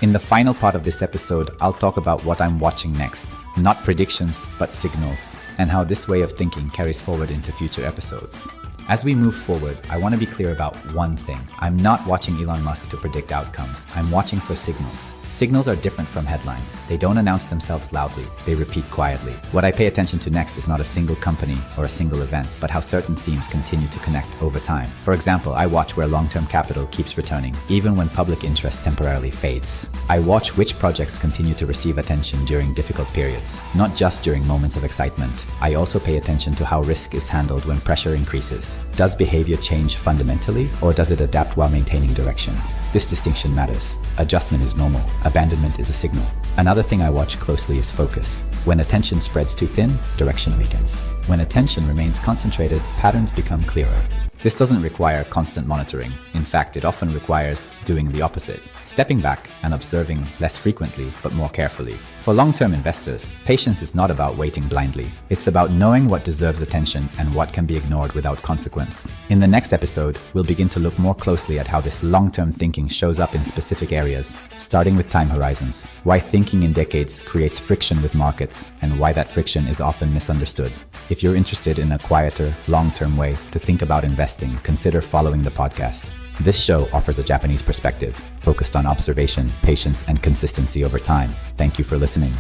In the final part of this episode, I'll talk about what I'm watching next. Not predictions, but signals, and how this way of thinking carries forward into future episodes. As we move forward, I want to be clear about one thing. I'm not watching Elon Musk to predict outcomes. I'm watching for signals. Signals are different from headlines. They don't announce themselves loudly. They repeat quietly. What I pay attention to next is not a single company or a single event, but how certain themes continue to connect over time. For example, I watch where long-term capital keeps returning, even when public interest temporarily fades. I watch which projects continue to receive attention during difficult periods, not just during moments of excitement. I also pay attention to how risk is handled when pressure increases. Does behavior change fundamentally, or does it adapt while maintaining direction? This distinction matters. Adjustment is normal. Abandonment is a signal. Another thing I watch closely is focus. When attention spreads too thin, direction weakens. When attention remains concentrated, patterns become clearer. This doesn't require constant monitoring. In fact, it often requires doing the opposite. Stepping back and observing less frequently, but more carefully. For long-term investors, patience is not about waiting blindly. It's about knowing what deserves attention and what can be ignored without consequence. In the next episode, we'll begin to look more closely at how this long-term thinking shows up in specific areas, starting with time horizons, why thinking in decades creates friction with markets, and why that friction is often misunderstood. If you're interested in a quieter, long-term way to think about investing, consider following the podcast. This show offers a Japanese perspective, focused on observation, patience, and consistency over time. Thank you for listening.